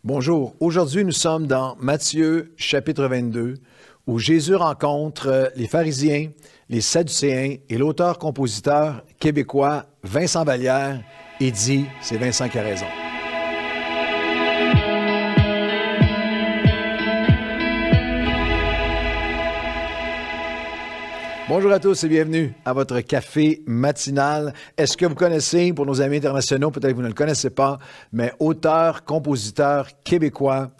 Bonjour, aujourd'hui nous sommes dans Matthieu chapitre 22 où Jésus rencontre les pharisiens, les sadducéens et l'auteur-compositeur québécois Vincent Vallière et dit « C'est Vincent qui a raison ». Bonjour à tous et bienvenue à votre café matinal. Est-ce que vous connaissez, pour nos amis internationaux, peut-être que vous ne le connaissez pas, mais auteur, compositeur québécois,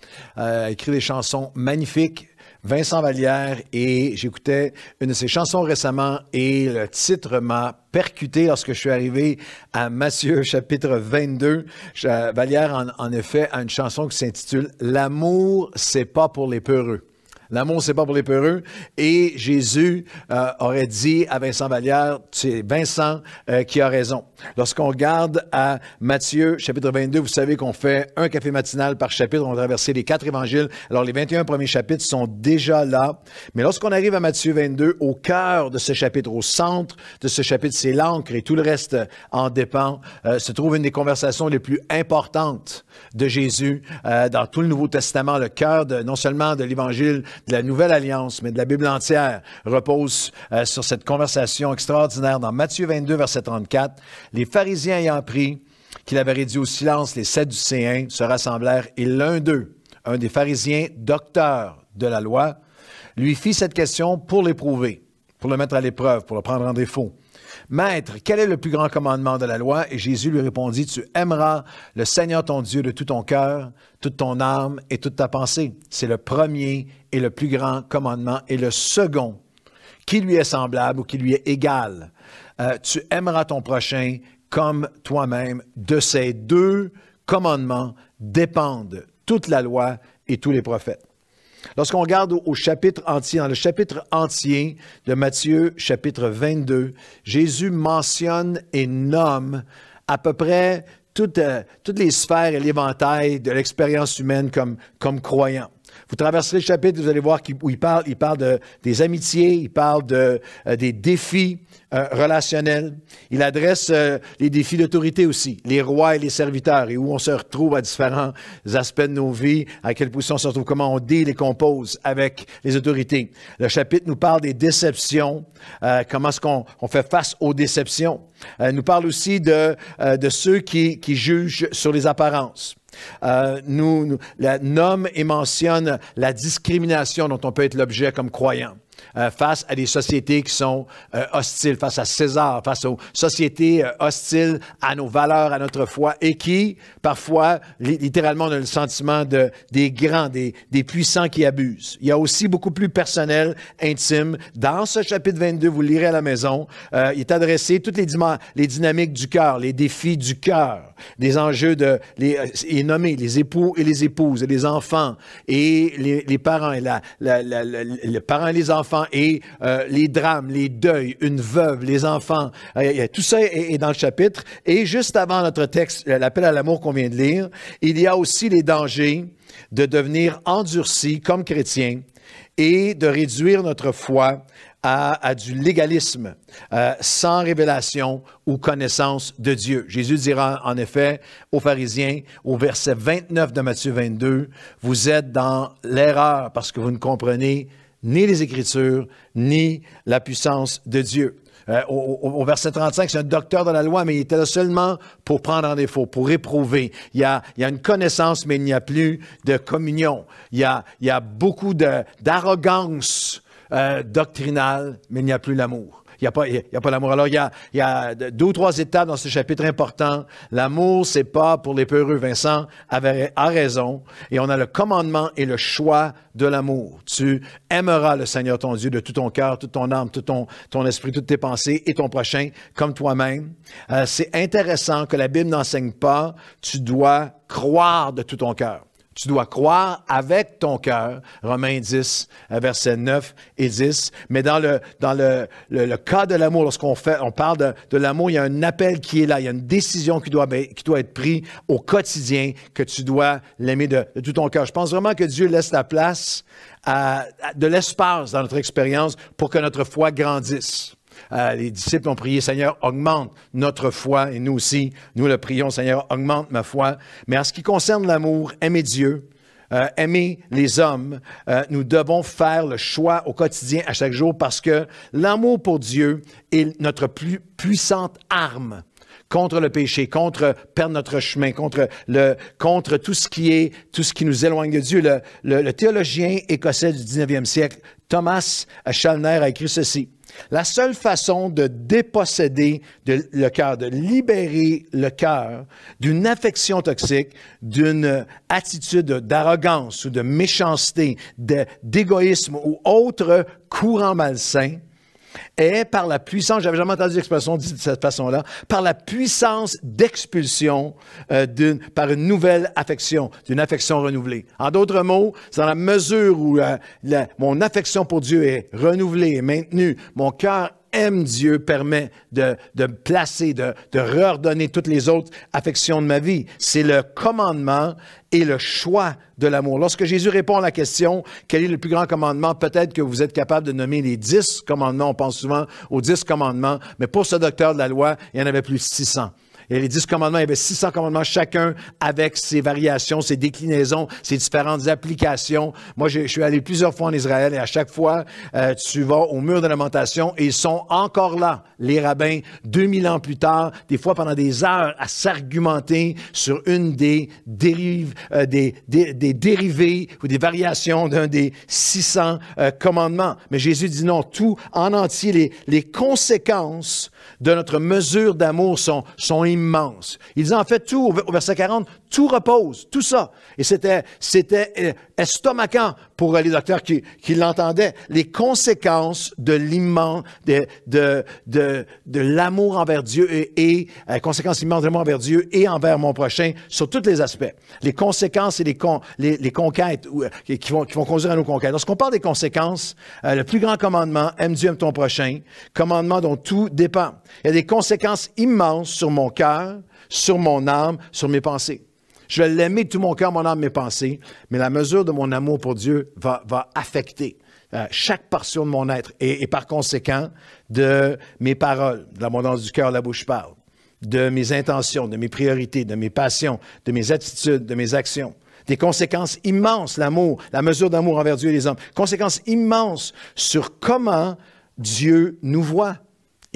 écrit des chansons magnifiques, Vincent Vallière, et j'écoutais une de ses chansons récemment et le titre m'a percuté lorsque je suis arrivé à Matthieu chapitre 22. Vallière, en effet, a une chanson qui s'intitule « L'amour, c'est pas pour les peureux ». L'amour, c'est pas pour les peureux. Et Jésus aurait dit à Vincent Vallière, c'est Vincent qui a raison. Lorsqu'on regarde à Matthieu, chapitre 22, vous savez qu'on fait un café matinal par chapitre. On va traverser les 4 évangiles. Alors, les 21 premiers chapitres sont déjà là. Mais lorsqu'on arrive à Matthieu 22, au cœur de ce chapitre, au centre de ce chapitre, c'est l'encre et tout le reste en dépend, se trouve une des conversations les plus importantes de Jésus dans tout le Nouveau Testament. Le cœur non seulement de l'évangile de la Nouvelle Alliance, mais de la Bible entière, repose sur cette conversation extraordinaire dans Matthieu 22, verset 34. Les pharisiens ayant appris qu'il avait réduit au silence les Sadducéens se rassemblèrent et l'un d'eux, un des pharisiens docteurs de la loi, lui fit cette question pour l'éprouver, pour le mettre à l'épreuve, pour le prendre en défaut. « Maître, quel est le plus grand commandement de la loi? » Et Jésus lui répondit, « Tu aimeras le Seigneur ton Dieu de tout ton cœur, toute ton âme et toute ta pensée. » C'est le premier et le plus grand commandement. Et le second, qui lui est semblable ou qui lui est égal, tu aimeras ton prochain comme toi-même. De ces deux commandements dépendent toute la loi et tous les prophètes. Lorsqu'on regarde au chapitre entier, dans le chapitre entier de Matthieu, chapitre 22, Jésus mentionne et nomme à peu près toutes les sphères et l'éventail de l'expérience humaine comme croyant. Vous traverserez le chapitre, vous allez voir où il parle des amitiés, il parle des défis relationnels. Il adresse les défis d'autorité aussi, les rois et les serviteurs, et où on se retrouve à différents aspects de nos vies, à quelle position on se retrouve, comment on deal et compose avec les autorités. Le chapitre nous parle des déceptions, comment est-ce qu'on fait face aux déceptions. Nous parle aussi de ceux qui jugent sur les apparences. Nomme et mentionne la discrimination dont on peut être l'objet comme croyant. Face à des sociétés qui sont hostiles, face à César, face aux sociétés hostiles à nos valeurs, à notre foi, et qui, parfois, littéralement, on a le sentiment des grands, des puissants qui abusent. Il y a aussi beaucoup plus personnel, intime. Dans ce chapitre 22, vous le lirez à la maison, il est adressé toutes les dynamiques du cœur, les défis du cœur, des enjeux il est nommé les époux et les épouses, et les enfants, et les parents, et les parents et les enfants, et les drames, les deuils, une veuve, les enfants. Tout ça est dans le chapitre. Et juste avant notre texte, l'appel à l'amour qu'on vient de lire, il y a aussi les dangers de devenir endurcis comme chrétiens et de réduire notre foi à du légalisme, sans révélation ou connaissance de Dieu. Jésus dira en effet aux pharisiens, au verset 29 de Matthieu 22, « Vous êtes dans l'erreur parce que vous ne comprenez ni les Écritures, ni la puissance de Dieu. » Au verset 35, c'est un docteur de la loi, mais il était là seulement pour prendre en défaut, pour éprouver. Il y a une connaissance, mais il n'y a plus de communion. Il y a beaucoup d'arrogance doctrinale, mais il n'y a plus l'amour. Il n'y a pas l'amour. Alors, il y a 2 ou 3 étapes dans ce chapitre important. L'amour, c'est pas pour les peureux. Vincent a raison. Et on a le commandement et le choix de l'amour. Tu aimeras le Seigneur ton Dieu de tout ton cœur, toute ton âme, tout ton esprit, toutes tes pensées et ton prochain comme toi-même. C'est intéressant que la Bible n'enseigne pas. Tu dois croire de tout ton cœur. Tu dois croire avec ton cœur, Romains 10, versets 9 et 10. Mais dans le cas de l'amour, on parle de l'amour, il y a un appel qui est là, il y a une décision qui doit être prise au quotidien, que tu dois l'aimer de tout ton cœur. Je pense vraiment que Dieu laisse la place de l'espace dans notre expérience pour que notre foi grandisse. Les disciples ont prié, Seigneur, augmente notre foi. Et nous aussi, nous le prions, Seigneur, augmente ma foi. Mais en ce qui concerne l'amour, aimer Dieu, aimer les hommes, nous devons faire le choix au quotidien, à chaque jour, parce que l'amour pour Dieu est notre plus puissante arme contre le péché, contre perdre notre chemin, contre tout ce qui nous éloigne de Dieu. Le théologien écossais du 19e siècle, Thomas Chalner, a écrit ceci. La seule façon de déposséder le cœur, de libérer le cœur d'une affection toxique, d'une attitude d'arrogance ou de méchanceté, d'égoïsme ou autre courant malsain, est par la puissance, j'avais jamais entendu l'expression dite de cette façon-là, par la puissance d'expulsion par une nouvelle affection, d'une affection renouvelée. En d'autres mots, c'est dans la mesure où mon affection pour Dieu est renouvelée et maintenue, mon cœur aime Dieu, permet de me placer, de réordonner toutes les autres affections de ma vie. C'est le commandement et le choix de l'amour. Lorsque Jésus répond à la question, quel est le plus grand commandement? Peut-être que vous êtes capable de nommer les 10 commandements. On pense souvent aux 10 commandements, mais pour ce docteur de la loi, il y en avait plus de 600. Et les 10 commandements, il y avait 600 commandements, chacun avec ses variations, ses déclinaisons, ses différentes applications. Moi, je suis allé plusieurs fois en Israël et à chaque fois, tu vas au mur de lamentation et ils sont encore là, les rabbins, 2000 ans plus tard, des fois pendant des heures, à s'argumenter sur une des dérives, des dérivés ou des variations d'un des 600 commandements. Mais Jésus dit non, tout en entier, les conséquences de notre mesure d'amour sont immenses. Ils en fait tout, au verset 40, tout repose, tout ça. Et c'était estomacant pour les docteurs qui l'entendaient. Les conséquences de l'immense, de l'amour envers Dieu et conséquences immenses de l'amour envers Dieu et envers mon prochain sur tous les aspects. Les conséquences et les conquêtes qui vont conduire à nos conquêtes. Lorsqu'on parle des conséquences, le plus grand commandement, aime Dieu, aime ton prochain, commandement dont tout dépend. Il y a des conséquences immenses sur mon cœur, sur mon âme, sur mes pensées. Je vais l'aimer de tout mon cœur, mon âme, mes pensées, mais la mesure de mon amour pour Dieu va affecter chaque portion de mon être et par conséquent de mes paroles, de l'abondance du cœur, la bouche parle, de mes intentions, de mes priorités, de mes passions, de mes attitudes, de mes actions. Des conséquences immenses, l'amour, la mesure d'amour envers Dieu et les hommes. Conséquences immenses sur comment Dieu nous voit.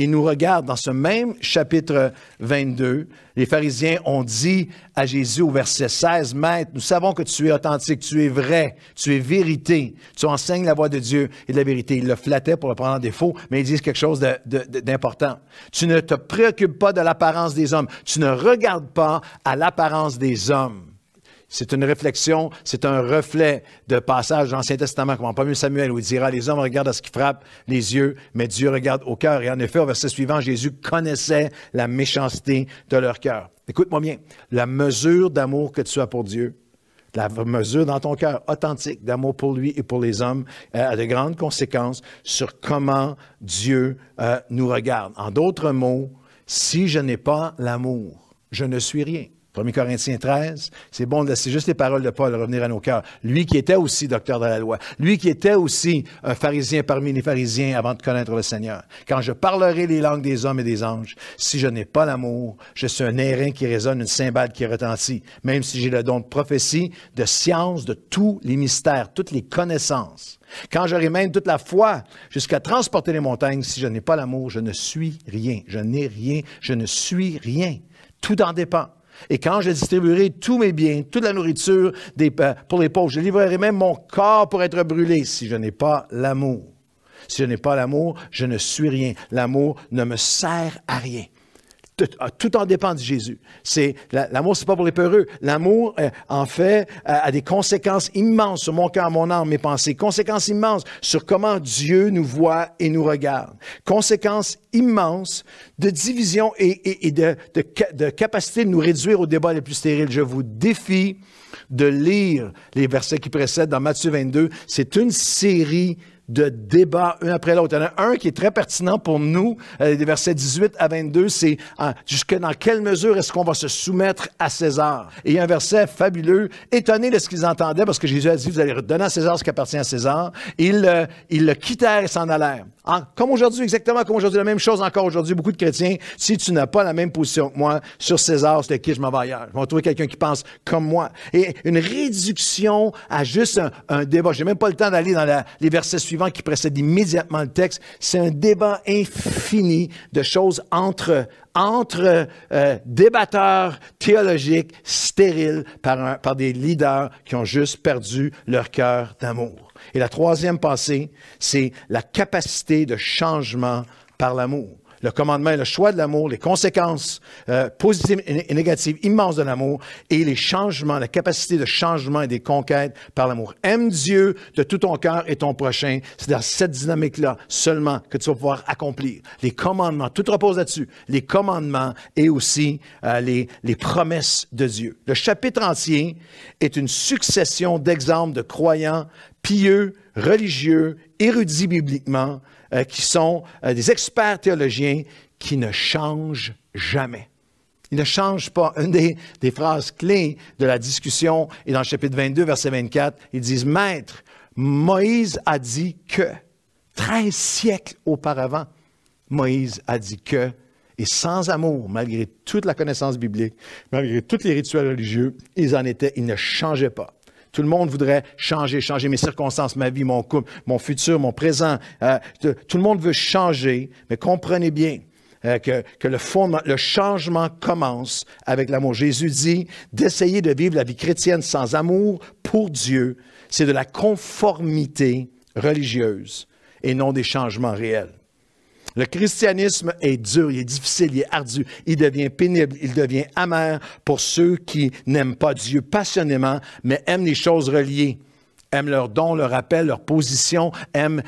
Il nous regarde. Dans ce même chapitre 22, les pharisiens ont dit à Jésus au verset 16, « Maître, nous savons que tu es authentique, tu es vrai, tu es vérité, tu enseignes la voie de Dieu et de la vérité. » Il le flattait pour le prendre en défaut, mais ils disent quelque chose d'important. Tu ne te préoccupes pas de l'apparence des hommes. Tu ne regardes pas à l'apparence des hommes. C'est une réflexion, c'est un reflet de passage dans l'Ancien Testament, comme en 1 Samuel, où il dira, les hommes regardent à ce qui frappe les yeux, mais Dieu regarde au cœur. Et en effet, au verset suivant, Jésus connaissait la méchanceté de leur cœur. Écoute-moi bien, la mesure d'amour que tu as pour Dieu, la mesure dans ton cœur authentique d'amour pour lui et pour les hommes a de grandes conséquences sur comment Dieu nous regarde. En d'autres mots, si je n'ai pas l'amour, je ne suis rien. 1 Corinthiens 13, c'est bon de laisser juste les paroles de Paul revenir à nos cœurs. Lui qui était aussi docteur de la loi, lui qui était aussi un pharisien parmi les pharisiens avant de connaître le Seigneur. Quand je parlerai les langues des hommes et des anges, si je n'ai pas l'amour, je suis un airain qui résonne, une cymbale qui retentit. Même si j'ai le don de prophétie, de science, de tous les mystères, toutes les connaissances. Quand j'aurai même toute la foi jusqu'à transporter les montagnes, si je n'ai pas l'amour, je ne suis rien. Je n'ai rien, je ne suis rien. Tout en dépend. Et quand je distribuerai tous mes biens, toute la nourriture pour les pauvres, je livrerai même mon corps pour être brûlé si je n'ai pas l'amour. Si je n'ai pas l'amour, je ne suis rien. L'amour ne me sert à rien. Tout en dépend de Jésus. L'amour, c'est pas pour les peureux. L'amour, en fait, a des conséquences immenses sur mon cœur, mon âme, mes pensées. Conséquences immenses sur comment Dieu nous voit et nous regarde. Conséquences immenses de division et de capacité de nous réduire aux débats les plus stériles. Je vous défie de lire les versets qui précèdent dans Matthieu 22. C'est une série de débats, un après l'autre. Il y en a un qui est très pertinent pour nous, des versets 18 à 22, c'est jusque dans quelle mesure est-ce qu'on va se soumettre à César? Et il y a un verset fabuleux, étonné de ce qu'ils entendaient, parce que Jésus a dit, vous allez redonner à César ce qui appartient à César. Ils le quittèrent et s'en allèrent. Comme aujourd'hui, exactement comme aujourd'hui, la même chose encore aujourd'hui, beaucoup de chrétiens, si tu n'as pas la même position que moi sur César, c'est qui je m'en vais ailleurs. Je vais trouver quelqu'un qui pense comme moi. Et une réduction à juste un débat. Je n'ai même pas le temps d'aller dans les versets suivants qui précèdent immédiatement le texte. C'est un débat infini de choses entre débatteurs théologiques stériles par des leaders qui ont juste perdu leur cœur d'amour. Et la troisième pensée, c'est la capacité de changement par l'amour. Le commandement est le choix de l'amour, les conséquences positives et négatives immenses de l'amour et les changements, la capacité de changement et des conquêtes par l'amour. Aime Dieu de tout ton cœur et ton prochain. C'est dans cette dynamique-là seulement que tu vas pouvoir accomplir les commandements. Tout repose là-dessus. Les commandements et aussi les promesses de Dieu. Le chapitre entier est une succession d'exemples de croyants pieux, religieux, érudits bibliquement, qui sont des experts théologiens qui ne changent jamais. Ils ne changent pas. Une des phrases clés de la discussion est dans le chapitre 22, verset 24. Ils disent, « Maître, Moïse a dit que, 13 siècles auparavant, Moïse a dit que, et sans amour, malgré toute la connaissance biblique, malgré tous les rituels religieux, ils ne changeaient pas. » Tout le monde voudrait changer mes circonstances, ma vie, mon couple, mon futur, mon présent. Tout le monde veut changer, mais comprenez bien que le changement commence avec l'amour. Jésus dit d'essayer de vivre la vie chrétienne sans amour pour Dieu, c'est de la conformité religieuse et non des changements réels. Le christianisme est dur, il est difficile, il est ardu, il devient pénible, il devient amer pour ceux qui n'aiment pas Dieu passionnément, mais aiment les choses reliées, aiment leurs dons, leur appel, leur position, aiment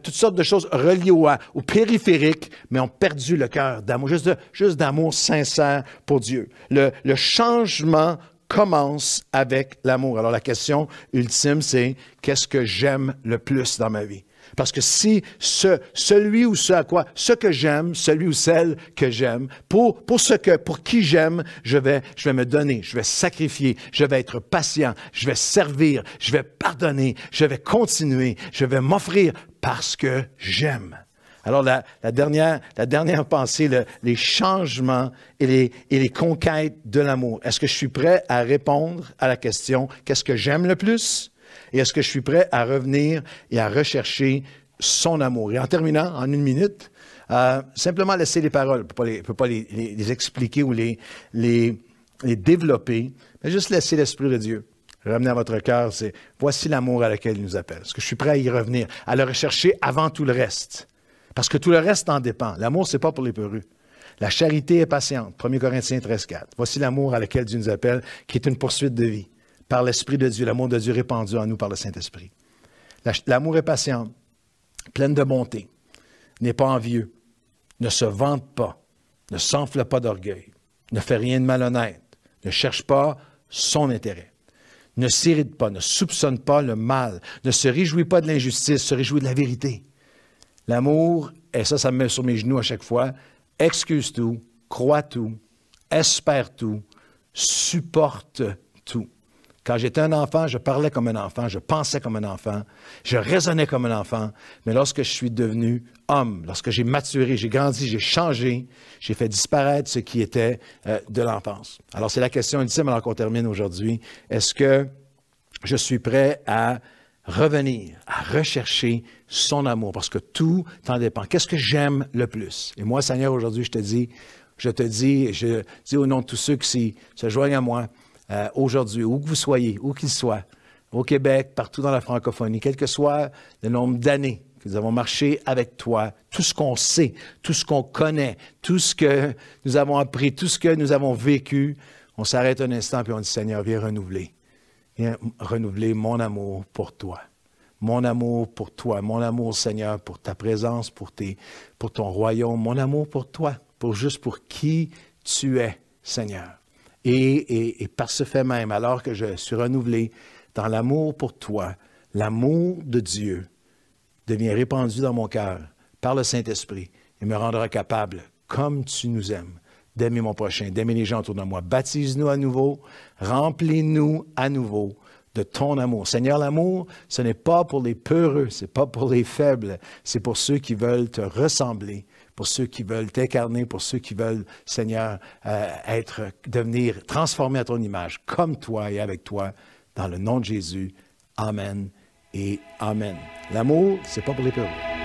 toutes sortes de choses reliées au périphérique, mais ont perdu le cœur d'amour, juste d'amour sincère pour Dieu. Le changement commence avec l'amour. Alors la question ultime, c'est qu'est-ce que j'aime le plus dans ma vie? Parce que si celui ou ce que j'aime, celui ou celle que j'aime, pour qui j'aime, je vais me donner, je vais sacrifier, je vais être patient, je vais servir, je vais pardonner, je vais continuer, je vais m'offrir parce que j'aime. Alors la dernière pensée, les changements et les conquêtes de l'amour. Est-ce que je suis prêt à répondre à la question, qu'est-ce que j'aime le plus? Et est-ce que je suis prêt à revenir et à rechercher son amour? Et en terminant, en une minute, simplement laisser les paroles. Je ne peux pas les expliquer ou les développer, mais juste laisser l'Esprit de Dieu. Ramener à votre cœur, c'est voici l'amour à laquelle il nous appelle. Est-ce que je suis prêt à y revenir, à le rechercher avant tout le reste? Parce que tout le reste en dépend. L'amour, ce n'est pas pour les peureux. La charité est patiente. 1 Corinthiens 13,4. Voici l'amour à laquelle Dieu nous appelle, qui est une poursuite de vie. Par l'Esprit de Dieu, l'amour de Dieu répandu en nous par le Saint-Esprit. L'amour est patient, pleine de bonté, n'est pas envieux, ne se vante pas, ne s'enfle pas d'orgueil, ne fait rien de malhonnête, ne cherche pas son intérêt, ne s'irrite pas, ne soupçonne pas le mal, ne se réjouit pas de l'injustice, se réjouit de la vérité. L'amour, et ça me met sur mes genoux à chaque fois, excuse tout, croit tout, espère tout, supporte tout. Quand j'étais un enfant, je parlais comme un enfant, je pensais comme un enfant, je raisonnais comme un enfant. Mais lorsque je suis devenu homme, lorsque j'ai maturé, j'ai grandi, j'ai changé, j'ai fait disparaître ce qui était de l'enfance. Alors, c'est la question ultime alors qu'on termine aujourd'hui. Est-ce que je suis prêt à revenir, à rechercher son amour? Parce que tout en dépend. Qu'est-ce que j'aime le plus? Et moi, Seigneur, aujourd'hui, je te dis au nom de tous ceux qui se joignent à moi, aujourd'hui, où que vous soyez, où qu'il soit, au Québec, partout dans la francophonie, quel que soit le nombre d'années que nous avons marché avec toi, tout ce qu'on sait, tout ce qu'on connaît, tout ce que nous avons appris, tout ce que nous avons vécu, on s'arrête un instant et on dit, Seigneur, viens renouveler mon amour pour toi. Mon amour pour toi, mon amour, Seigneur, pour ta présence, pour ton royaume, mon amour pour toi, pour qui tu es, Seigneur. Et par ce fait même, alors que je suis renouvelé dans l'amour pour toi, l'amour de Dieu devient répandu dans mon cœur par le Saint-Esprit et me rendra capable, comme tu nous aimes, d'aimer mon prochain, d'aimer les gens autour de moi. Baptise-nous à nouveau, remplis-nous à nouveau de ton amour. Seigneur, l'amour, ce n'est pas pour les peureux, ce n'est pas pour les faibles, c'est pour ceux qui veulent te ressembler, pour ceux qui veulent t'incarner, pour ceux qui veulent, Seigneur, devenir transformés à ton image, comme toi et avec toi, dans le nom de Jésus. Amen et Amen. L'amour, ce n'est pas pour les peureux.